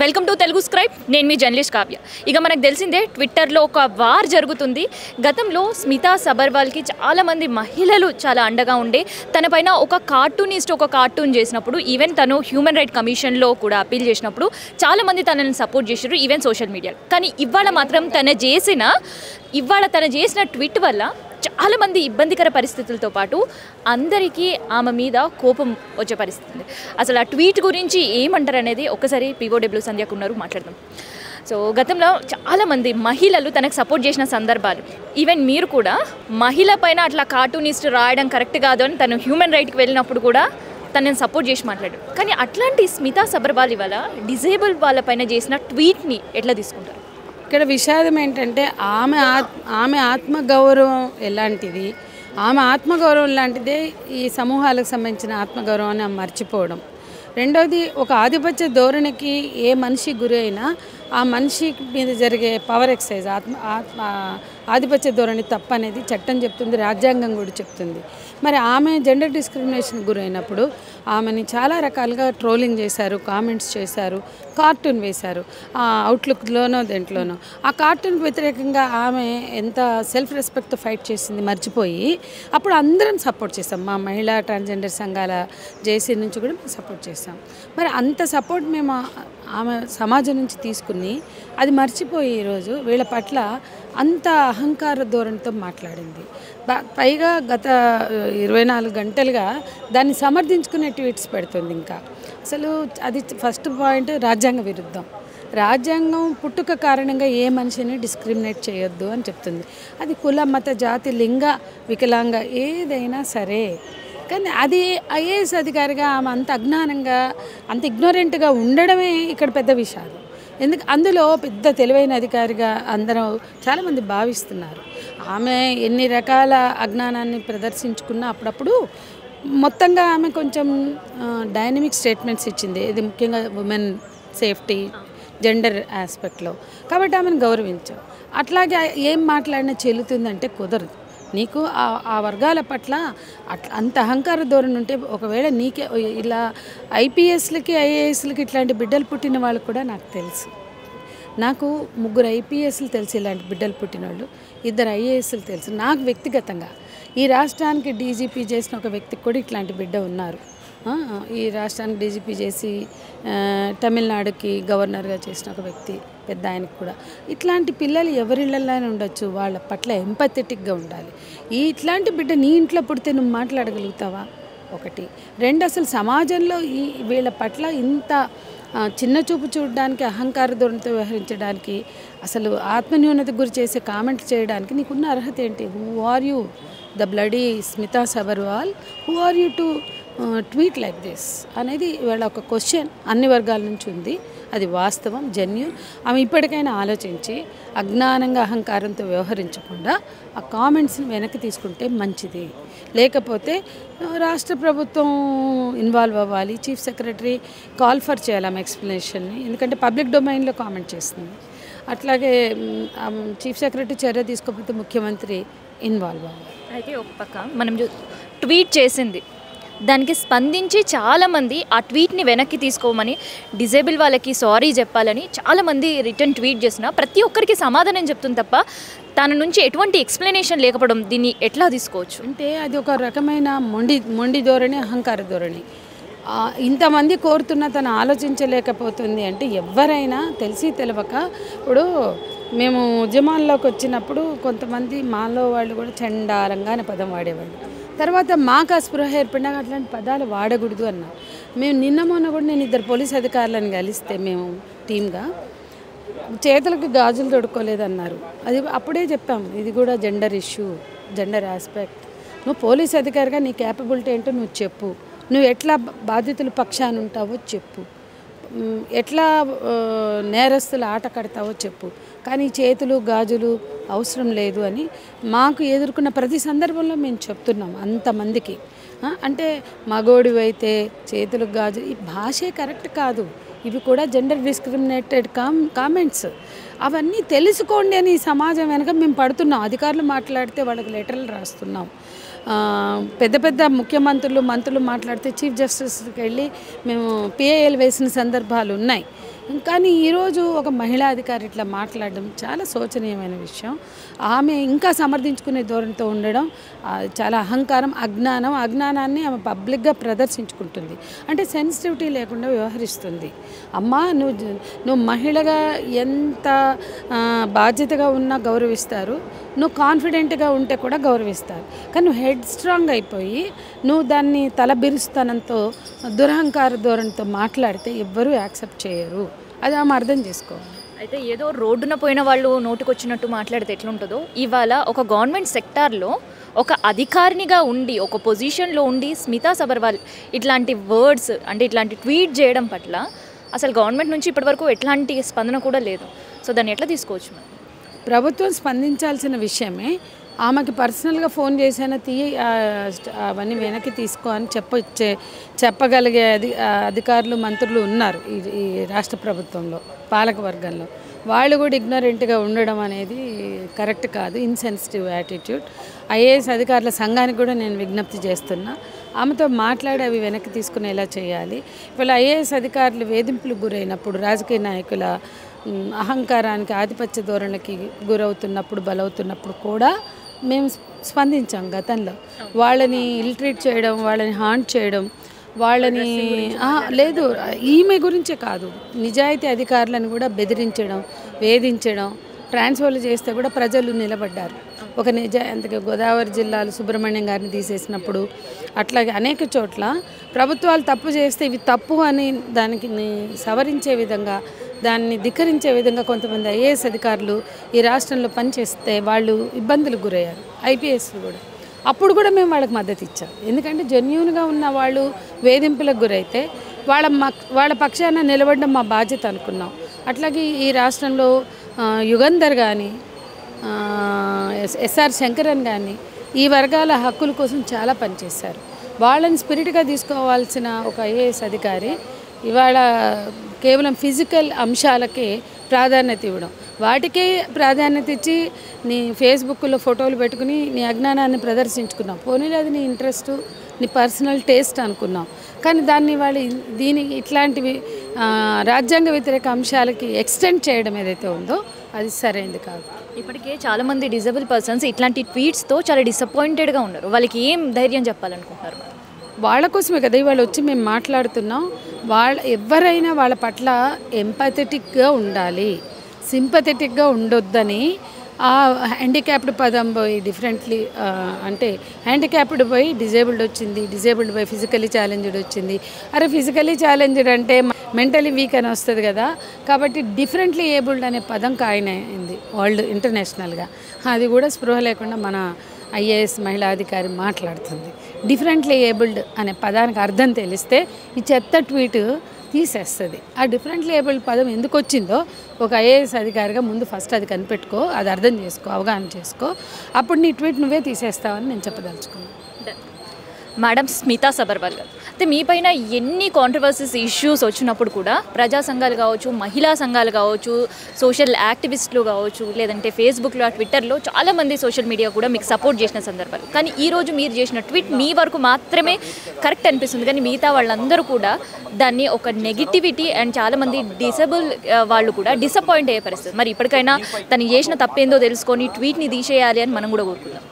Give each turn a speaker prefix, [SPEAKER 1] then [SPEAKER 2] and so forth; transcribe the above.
[SPEAKER 1] Welcome to Telugu scribe. నేను మీ journalist Kavya. ఇక మనకు తెలిసిందే ట్విట్టర్లో ఒక వార్ జరుగుతుంది. గతంలో స్మితా సబర్వాల్కి చాలామంది మహిళలు చాలా అండగా ఉండే తనపైన ఒక కార్టూన్ చేసినప్పుడు ఈవెన్ తను హ్యూమన్ రైట్ కమిషన్లో కూడా అప్పీల్ చేసినప్పుడు చాలామంది తనని సపోర్ట్ చేశారు ఈవెన్ సోషల్ మీడియా. కానీ ఇవాళ మాత్రం తను చేసిన ట్వీట్ వల్ల చాలామంది ఇబ్బందికర పరిస్థితులతో పాటు అందరికీ ఆమె మీద కోపం వచ్చే పరిస్థితి ఉంది. అసలు ఆ ట్వీట్ గురించి ఏమంటారు అనేది ఒకసారి పిఓడబ్ల్యూ సంధ్యకు ఉన్నారు, మాట్లాడదాం. సో గతంలో చాలామంది మహిళలు తనకు సపోర్ట్ చేసిన సందర్భాలు, ఈవెన్ మీరు కూడా మహిళ పైన అట్లా కార్టూనిస్ట్ రాయడం కరెక్ట్ కాదు అని తను హ్యూమన్ రైట్కి వెళ్ళినప్పుడు కూడా తనని సపోర్ట్ చేసి మాట్లాడారు. కానీ అట్లాంటి స్మితా సబర్వాల్ వల్ల డిజేబుల్ వాళ్ళపైన చేసిన ట్వీట్ని ఎట్లా తీసుకుంటారు?
[SPEAKER 2] ఇక్కడ విషాదం ఏంటంటే ఆమె ఆత్మగౌరవం ఎలాంటిది, ఆమె ఆత్మగౌరవం లాంటిదే ఈ సమూహాలకు సంబంధించిన ఆత్మగౌరవాన్ని మర్చిపోవడం. రెండవది, ఒక ఆధిపత్య ధోరణికి ఏ మనిషి గురి అయినా ఆ మనిషి మీద జరిగే పవర్ ఎక్సైజ్ ఆధిపత్య ధోరణి తప్పనేది చట్టం చెప్తుంది, రాజ్యాంగం కూడా చెప్తుంది. మరి ఆమె జెండర్ డిస్క్రిమినేషన్ గురైనప్పుడు ఆమెని చాలా రకాలుగా ట్రోలింగ్ చేశారు, కామెంట్స్ చేశారు, కార్టూన్ వేశారు, అవుట్లుక్లోనో దేంట్లోనో. ఆ కార్టూన్కి వ్యతిరేకంగా ఆమె ఎంత సెల్ఫ్ రెస్పెక్ట్తో ఫైట్ చేసింది మర్చిపోయి అప్పుడు అందరం సపోర్ట్ చేస్తాం. మా మహిళా ట్రాన్స్జెండర్ సంఘాల జేసీ నుంచి కూడా మేము సపోర్ట్ చేస్తాం. మరి అంత సపోర్ట్ మేము ఆమె సమాజం నుంచి తీసుకుని అది మర్చిపోయి ఈరోజు వీళ్ళ పట్ల అంత అహంకార ధోరణితో మాట్లాడింది. పైగా గత 24 గంటలుగా దాన్ని సమర్థించుకునే ట్వీట్స్ పెడుతుంది. ఇంకా అసలు అది ఫస్ట్ పాయింట్ రాజ్యాంగ విరుద్ధం. రాజ్యాంగం పుట్టుక కారణంగా ఏ మనిషిని డిస్క్రిమినేట్ చేయొద్దు అని చెప్తుంది. అది కుల, మత, జాతి, లింగ, వికలాంగ ఏదైనా సరే. కానీ అది ఐఏఎస్ అధికారిగా ఆమె అంత అజ్ఞానంగా, అంత ఇగ్నోరెంట్గా ఉండడమే ఇక్కడ పెద్ద విషాదం. అందులో పెద్ద తెలివైన అధికారిగా అందరూ చాలామంది భావిస్తున్నారు. ఆమె ఎన్ని రకాల అజ్ఞానాన్ని ప్రదర్శించుకున్నా అప్పుడప్పుడు మొత్తంగా ఆమె కొంచెం డైనమిక్ స్టేట్మెంట్స్ ఇచ్చింది. ఇది ముఖ్యంగా ఉమెన్ సేఫ్టీ, జెండర్ ఆస్పెక్ట్లో. కాబట్టి ఆమెను గౌరవించాం. అట్లాగే ఏం మాట్లాడినా చెల్లుతుందంటే కుదరదు. నీకు ఆ వర్గాల పట్ల అంత అహంకార ధోరణి ఉంటే ఒకవేళ నీకే ఇలా ఐపీఎస్లకి, ఐఏఎస్లకి ఇట్లాంటి బిడ్డలు పుట్టిన వాళ్ళు కూడా నాకు తెలుసు. నాకు 3 ఐపీఎస్లు తెలుసు, ఇలాంటి బిడ్డలు పుట్టిన వాళ్ళు 2 ఐఏఎస్లు తెలుసు. నాకు వ్యక్తిగతంగా ఈ రాష్ట్రానికి డీజీపీ చేసిన ఒక వ్యక్తికి కూడా ఇట్లాంటి బిడ్డ ఉన్నారు. ఈ రాష్ట్రానికి డీజీపీ చేసి తమిళనాడుకి గవర్నర్గా చేసిన ఒక వ్యక్తి, పెద్ద ఆయనకు కూడా ఇట్లాంటి పిల్లలు ఎవరిళ్ళలోనే ఉండొచ్చు. వాళ్ళ పట్ల ఎంపథెటిక్గా ఉండాలి. ఇట్లాంటి బిడ్డ నీ ఇంట్లో పుడితే నువ్వు మాట్లాడగలుగుతావా? ఒకటి. 2, అసలు సమాజంలో వీళ్ళ పట్ల ఇంత చిన్న చూపు చూడడానికి, అహంకార ధోరణితో వ్యవహరించడానికి, అసలు ఆత్మన్యూనత గురి చేసే కామెంట్లు చేయడానికి నీకున్న అర్హత ఏంటి? Who are you, the bloody Smita Sabharwal? Who are you to tweet like this అనేది ఇవాళ ఒక క్వశ్చన్ అన్ని వర్గాల నుంచి ఉంది. అది వాస్తవం, జెన్యూన్. ఆమె ఇప్పటికైనా ఆలోచించి అజ్ఞానంగా, అహంకారంతో వ్యవహరించకుండా ఆ కామెంట్స్ని వెనక్కి తీసుకుంటే మంచిది. లేకపోతే రాష్ట్ర ప్రభుత్వం ఇన్వాల్వ్ అవ్వాలి, చీఫ్ సెక్రటరీ కాల్ ఫర్ చేయాలి ఆమె ఎక్స్ప్లెనేషన్ని. ఎందుకంటే పబ్లిక్ డొమైన్లో కామెంట్ చేస్తుంది. అట్లాగే చీఫ్ సెక్రటరీ చర్య తీసుకోకపోతే ముఖ్యమంత్రి ఇన్వాల్వ్ అవ్వాలి.
[SPEAKER 1] అయితే ఒక పక్క మనం ట్వీట్ చేసింది, దానికి స్పందించి చాలామంది ఆ ట్వీట్ని వెనక్కి తీసుకోమని, డిజేబుల్ వాళ్ళకి సారీ చెప్పాలని చాలామంది రిటర్న్ ట్వీట్ చేసిన ప్రతి ఒక్కరికి సమాధానం చెప్తుంది తప్ప తన నుంచి ఎటువంటి ఎక్స్ప్లెనేషన్ లేకపోవడం, దీన్ని ఎట్లా తీసుకోవచ్చు?
[SPEAKER 2] అంటే అది ఒక రకమైన మొండి ధోరణి, అహంకార ధోరణి. ఇంతమంది కోరుతున్నా తను ఆలోచించలేకపోతుంది అంటే ఎవరైనా తెలిసి తెలవక. ఇప్పుడు మేము ఉద్యమాల్లోకి వచ్చినప్పుడు కొంతమంది మాలో వాళ్ళు కూడా చండాలంగా అనే పదం వాడేవాళ్ళు. తర్వాత మాకు ఆ స్పృహ ఏర్పడినాక అట్లాంటి పదాలు వాడకూడదు అన్నారు. మేము మొన్న కూడా నేను 2 పోలీస్ అధికారులను కలిస్తే మేము టీమ్గా చేతులకు గాజులు తొడుక్కోలేదన్నారు. అది అప్పుడే చెప్పాము, ఇది కూడా జెండర్ ఇష్యూ, జెండర్ ఆస్పెక్ట్. నువ్వు పోలీస్ అధికారిగా నీ క్యాపబిలిటీ ఏంటో నువ్వు చెప్పు, నువ్వు ఎట్లా బాధితుల పక్షాన ఉంటావో చెప్పు, ఎట్లా నేరస్తులు ఆట కడతావో చెప్పు. కానీ చేతులు గాజులు అవసరం లేదు అని మాకు ఎదుర్కొన్న ప్రతి సందర్భంలో మేము చెప్తున్నాం అంతమందికి. అంటే మగోడివైతే చేతులు గాజులు, ఈ భాషే కరెక్ట్ కాదు. ఇవి కూడా జెండర్ డిస్క్రిమినేటెడ్ కామెంట్స్. అవన్నీ తెలుసుకోండి అని సమాజం వెనక మేము పడుతున్నాం. అధికారులు మాట్లాడితే వాళ్ళకి లెటర్లు రాస్తున్నాం. పెద్ద పెద్ద ముఖ్యమంత్రులు, మంత్రులు మాట్లాడితే చీఫ్ జస్టిస్కి వెళ్ళి మేము పిఏఎల్ వేసిన సందర్భాలు ఉన్నాయి. కానీ ఈరోజు ఒక మహిళా అధికారి ఇట్లా మాట్లాడడం చాలా శోచనీయమైన విషయం. ఆమె ఇంకా సమర్థించుకునే ధోరణితో ఉండడం చాలా అహంకారం, అజ్ఞానాన్ని ఆమె పబ్లిక్గా ప్రదర్శించుకుంటుంది. అంటే సెన్సిటివిటీ లేకుండా వ్యవహరిస్తుంది. అమ్మా నువ్వు మహిళగా ఎంత బాధ్యతగా ఉన్నా గౌరవిస్తారు, నువ్వు కాన్ఫిడెంట్గా ఉంటే కూడా గౌరవిస్తారు. కానీ నువ్వు హెడ్ స్ట్రాంగ్ అయిపోయి నువ్వు దాన్ని తలబిరుస్తనంతో దురహంకార ధోరణితో మాట్లాడితే ఎవ్వరూ యాక్సెప్ట్ చేయరు. అది ఆమె అర్థం చేసుకోవాలి.
[SPEAKER 1] అయితే ఏదో రోడ్డున పోయిన వాళ్ళు నోటుకొచ్చినట్టు మాట్లాడితే ఎట్లుంటుందో, ఇవాళ ఒక గవర్నమెంట్ సెక్టార్లో ఒక అధికారినిగా ఉండి ఒక పొజిషన్లో ఉండి స్మితా సబర్వాల్ ఇట్లాంటి వర్డ్స్ అంటే ఇట్లాంటి ట్వీట్ చేయడం పట్ల అసలు గవర్నమెంట్ నుంచి ఇప్పటివరకు ఎట్లాంటి స్పందన కూడా లేదు. సో దాన్ని ఎట్లా తీసుకోవచ్చు మనం?
[SPEAKER 2] ప్రభుత్వం స్పందించాల్సిన విషయమే. ఆమెకి పర్సనల్గా ఫోన్ చేసినా అవన్నీ వెనక్కి తీసుకో అని చెప్పగలిగే అధికారులు, మంత్రులు ఉన్నారు ఈ రాష్ట్ర ప్రభుత్వంలో, పాలక వర్గంలో. వాళ్ళు కూడా ఇగ్నోరెంట్గా ఉండడం అనేది కరెక్ట్ కాదు, ఇన్సెన్సిటివ్ యాటిట్యూడ్. ఐఏఎస్ అధికారుల సంఘానికి కూడా నేను విజ్ఞప్తి చేస్తున్నా, ఆమెతో మాట్లాడి అవి వెనక్కి తీసుకునేలా చేయాలి. ఇవాళ ఐఏఎస్ అధికారులు వేధింపులకు గురైనప్పుడు, రాజకీయ నాయకుల అహంకారానికి, ఆధిపత్య ధోరణికి గురవుతున్నప్పుడు, బలవుతున్నప్పుడు కూడా మేము స్పందించాం గతంలో. వాళ్ళని ఇల్ట్రీట్ చేయడం, వాళ్ళని హాంట్ చేయడం, వాళ్ళని లేదు ఈమె గురించే కాదు, నిజాయితీ అధికారులను కూడా బెదిరించడం, వేధించడం, ట్రాన్స్ఫర్లు చేస్తే కూడా ప్రజలు నిలబడ్డారు. ఒక అందుకే గోదావరి జిల్లాలో సుబ్రహ్మణ్యం గారిని తీసేసినప్పుడు, అట్లాగే అనేక చోట్ల ప్రభుత్వాలు తప్పు చేస్తే ఇవి తప్పు అని దానికి సవరించే విధంగా, దాన్ని ధిక్కరించే విధంగా కొంతమంది ఐఏఎస్ అధికారులు ఈ రాష్ట్రంలో పనిచేస్తే వాళ్ళు ఇబ్బందులకు గురయ్యారు, ఐపీఎస్లు కూడా. అప్పుడు కూడా మేము వాళ్ళకి మద్దతు ఇచ్చాం. ఎందుకంటే జెన్యూన్గా ఉన్న వాళ్ళు వేధింపులకు గురైతే వాళ్ళ పక్షాన నిలబడడం మా బాధ్యత అనుకున్నాం. అట్లాగే ఈ రాష్ట్రంలో యుగంధర్ కానీ, ఎస్ఆర్ శంకరన్ కానీ ఈ వర్గాల హక్కుల కోసం చాలా పనిచేశారు. వాళ్ళని స్పిరిట్గా తీసుకోవాల్సిన ఒక ఐఏఎస్ అధికారి ఇవాళ కేవలం ఫిజికల్ అంశాలకే ప్రాధాన్యత ఇవ్వడం, వాటికే ప్రాధాన్యత ఇచ్చి నీ ఫేస్బుక్లో ఫోటోలు పెట్టుకుని నీ అజ్ఞానాన్ని ప్రదర్శించుకున్నావు. పోనీలో అది నీ ఇంట్రెస్ట్, నీ పర్సనల్ టేస్ట్ అనుకున్నావు. కానీ దాన్ని వాళ్ళు ఇట్లాంటివి రాజ్యాంగ వ్యతిరేక అంశాలకి ఎక్స్టెండ్ చేయడం ఏదైతే ఉందో అది సరైనది కాదు.
[SPEAKER 1] ఇప్పటికే చాలామంది డిజేబుల్ పర్సన్స్ ఇట్లాంటి ట్వీట్స్తో చాలా డిసప్పాయింటెడ్గా ఉన్నారు. వాళ్ళకి ఏం ధైర్యం చెప్పాలనుకుంటున్నారు?
[SPEAKER 2] వాళ్ళ కోసమే కదా ఇవాళ వచ్చి మేము మాట్లాడుతున్నాం. ఎవరైనా వాళ్ళ పట్ల ఎంపథెటిక్గా ఉండాలి, సింపథెటిక్గా ఉండొద్దని ఆ హ్యాండిక్యాప్డ్ పదం పోయి డిఫరెంట్లీ అంటే హ్యాండిక్యాప్డ్ పోయి డిజేబుల్డ్ వచ్చింది, డిజేబుల్డ్ పోయి ఫిజికలీ ఛాలెంజ్డ్ వచ్చింది. అరే ఫిజికలీ ఛాలెంజ్డ్ అంటే మెంటలీ వీక్ అని వస్తుంది కదా, కాబట్టి డిఫరెంట్లీ ఏబుల్డ్ అనే పదం కాయిన్ అయింది వరల్డ్ ఇంటర్నేషనల్గా. అది కూడా స్పృహ లేకుండా మన ఐఏఎస్ మహిళా అధికారి మాట్లాడుతుంది. డిఫరెంట్లీ ఏబుల్డ్ అనే పదానికి అర్థం తెలిస్తే ఈ చెత్త ట్వీట్ తీసేస్తుంది. ఆ డిఫరెంట్లీ ఏబుల్డ్ పదం ఎందుకు వచ్చిందో ఒక ఐఏఎస్ అధికారిగా ముందు ఫస్ట్ అది కనిపెట్టుకో, అది అర్థం చేసుకో, అవగాహన చేసుకో, అప్పుడు నీ ట్వీట్ నువ్వే తీసేస్తావని నేను చెప్పదలుచుకున్నాను.
[SPEAKER 1] మేడం స్మితా సబర్వాల్ గారు, అయితే మీపైన ఎన్ని కాంట్రవర్సీస్ ఇష్యూస్ వచ్చినప్పుడు కూడా ప్రజా సంఘాలు కావచ్చు, మహిళా సంఘాలు కావచ్చు, సోషల్ యాక్టివిస్టులు కావచ్చు, లేదంటే ఫేస్బుక్లో, ట్విట్టర్లో చాలామంది సోషల్ మీడియా కూడా మీకు సపోర్ట్ చేసిన సందర్భాలు. కానీ ఈరోజు మీరు చేసిన ట్వీట్ మీ వరకు మాత్రమే కరెక్ట్ అనిపిస్తుంది, కానీ మిగతా వాళ్ళందరూ కూడా దాన్ని ఒక నెగిటివిటీ అండ్ చాలామంది డిసేబుల్ వాళ్ళు కూడా డిసప్పాయింట్ అయ్యే పరిస్థితి. మరి ఇప్పటికైనా తను చేసిన తప్పేందో తెలుసుకొని ట్వీట్ని తీసేయాలి అని మనం కూడా కోరుకుందాం.